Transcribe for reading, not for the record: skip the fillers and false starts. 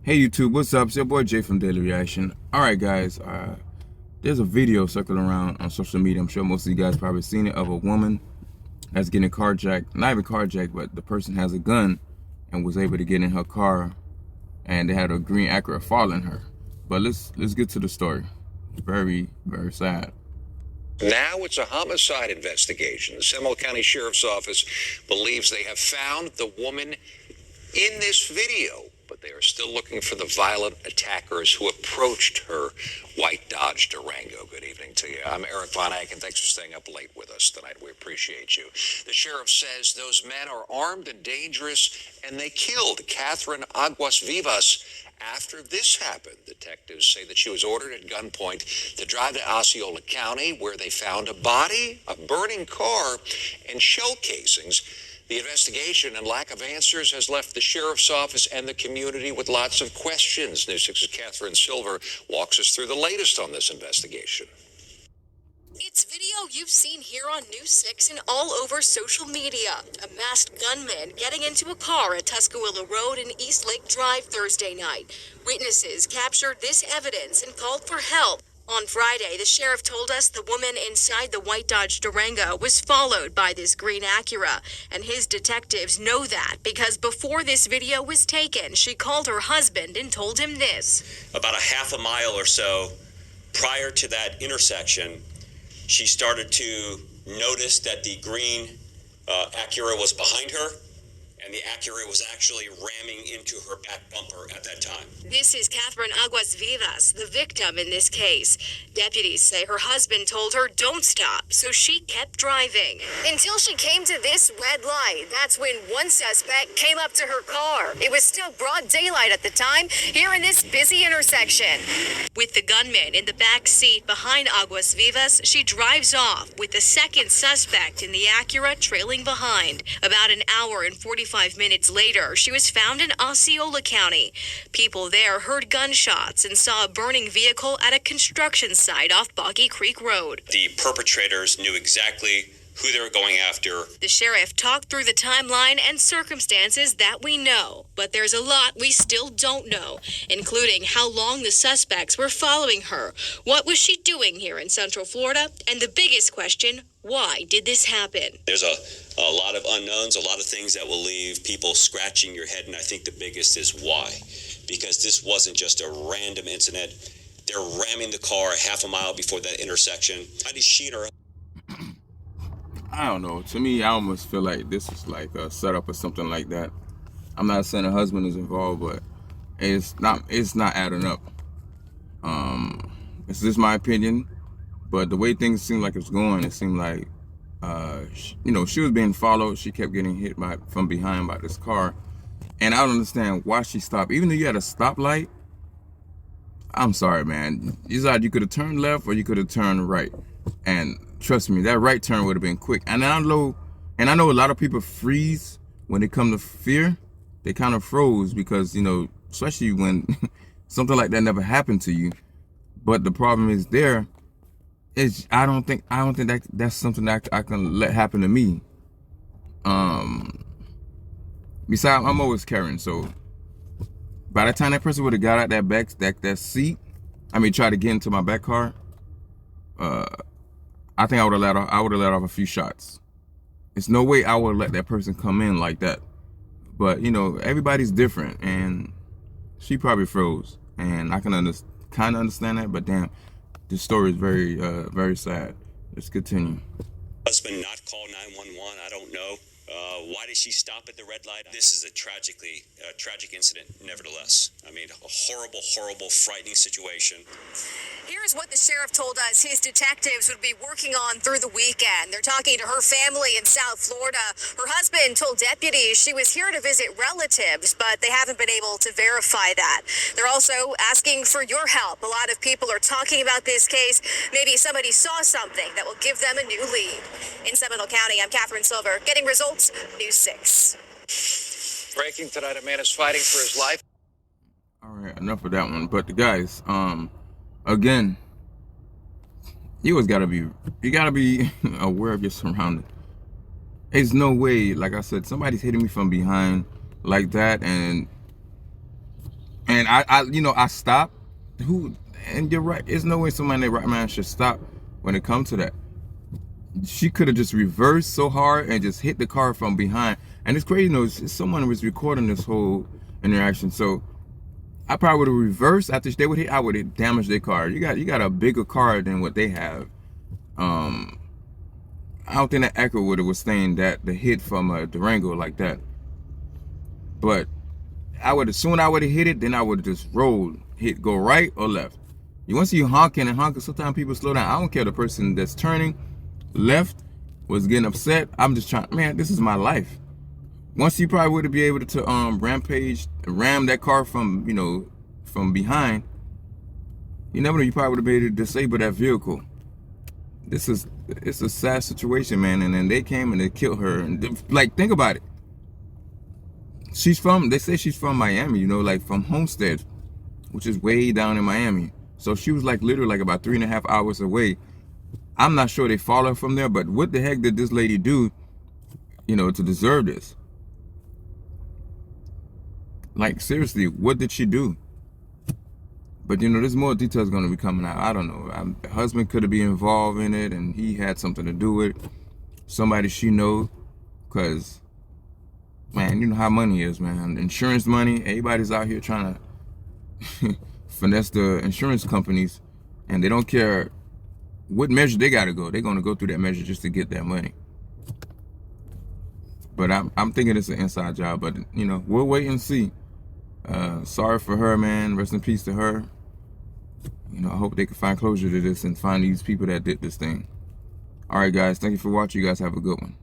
Hey YouTube, what's up? It's your boy Jay from Daily Reaction. Alright guys, there's a video circling around on social media. I'm sure most of you guys probably seen it, of a woman that's getting carjacked. Not even carjacked, but the person has a gun and was able to get in her car, and they had a green Acura following her. But let's get to the story. Very, very sad. Now it's a homicide investigation. The Seminole County Sheriff's Office believes they have found the woman in this video, but they are still looking for the violent attackers who approached her white Dodge Durango. Good evening to you. I'm Eric Von Eyck, and thanks for staying up late with us tonight. We appreciate you. The sheriff says those men are armed and dangerous, and they killed Catherine Aguas Vivas. After this happened, detectives say that she was ordered at gunpoint to drive to Osceola County, where they found a body, a burning car, and shell casings. The investigation and lack of answers has left the sheriff's office and the community with lots of questions. News 6's Catherine Silver walks us through the latest on this investigation. It's video you've seen here on News 6 and all over social media. A masked gunman getting into a car at Tuscaloosa Road and East Lake Drive Thursday night. Witnesses captured this evidence and called for help. On Friday, the sheriff told us the woman inside the white Dodge Durango was followed by this green Acura, and his detectives know that because before this video was taken, she called her husband and told him this. About a half a mile or so prior to that intersection, she started to notice that the green Acura was behind her, and the Acura was actually ramming into her back bumper at that time. This is Catherine Aguas Vivas, the victim in this case. Deputies say her husband told her don't stop, so she kept driving. Until she came to this red light. That's when one suspect came up to her car. It was still broad daylight at the time, here in this busy intersection. With the gunman in the back seat behind Aguas Vivas, she drives off with the second suspect in the Acura trailing behind. About an hour and 45 minutes later, she was found in Osceola County. People there heard gunshots and saw a burning vehicle at a construction site off Boggy Creek Road. The perpetrators knew exactly who they were going after. The sheriff talked through the timeline and circumstances that we know, but there's a lot we still don't know, including how long the suspects were following her, what was she doing here in Central Florida, and the biggest question, why did this happen? There's a lot of unknowns, a lot of things that will leave people scratching your head, and I think the biggest is why. Because this wasn't just a random incident. They're ramming the car half a mile before that intersection. How did she and her... I don't know. To me, I almost feel like this is like a setup or something like that. I'm not saying her husband is involved, but it's not adding up. It's just my opinion. But the way things seem like it's going, it seemed like, she was being followed. She kept getting hit from behind by this car. And I don't understand why she stopped. Even though you had a stoplight, I'm sorry, man. You could have turned left or you could have turned right. And trust me, that right turn would have been quick. And I know a lot of people freeze when it comes to fear. They kind of froze because, especially when something like that never happened to you. But the problem is I don't think that's something that I can let happen to me. Besides, I'm always carrying, so by the time that person would have got out that seat, tried to get into my back car, I think I would have let off a few shots. There's no way I would let that person come in like that. But everybody's different, and she probably froze, and I can kind of understand that. But damn, this story is very, very sad. Let's continue. Husband not call 911, I don't know. Why did she stop at the red light? This is a tragic incident, nevertheless. A horrible, horrible, frightening situation. Here's what the sheriff told us his detectives would be working on through the weekend. They're talking to her family in South Florida. Her husband told deputies she was here to visit relatives, but they haven't been able to verify that. They're also asking for your help. A lot of people are talking about this case. Maybe somebody saw something that will give them a new lead. In Seminole County, I'm Catherine Silver, getting results, News 6. Breaking tonight, a man is fighting for his life. All right, enough of that one. But the guys, again, you gotta be aware of your surroundings. There's no way, like I said, somebody's hitting me from behind like that, and And I stopped. And you're right. There's no way somebody in their right mind should stop when it comes to that. She could have just reversed so hard and just hit the car from behind. And it's crazy, someone was recording this whole interaction. So I probably would have reversed after they would hit. I would have damaged their car. You got a bigger car than what they have. I don't think that Acura would have withstood the hit from a Durango like that. But I would have hit it, then I would have just rolled, go right or left. Once you honking, sometimes people slow down. I don't care the person that's turning left was getting upset. I'm just trying, man, this is my life. Once you probably would be able to ram that car from behind. You never know, you probably would have been able to disable that vehicle. It's a sad situation, man. And then they came and they killed her. And like, think about it. They say she's from Miami, like from Homestead, which is way down in Miami. So she was like literally like about 3.5 hours away. I'm not sure they follow her from there, but what the heck did this lady do, to deserve this? Like, seriously, what did she do? But there's more details going to be coming out. I don't know. The husband could have been involved in it, and he had something to do with it. Somebody she knows, because, man, you know how money is, man. Insurance money. Everybody's out here trying to finesse the insurance companies, and they don't care what measure they got to go. They're going to go through that measure just to get that money. But I'm thinking it's an inside job. But we'll wait and see. Sorry for her, man. Rest in peace to her. I hope they can find closure to this and find these people that did this thing. All right, guys. Thank you for watching. You guys have a good one.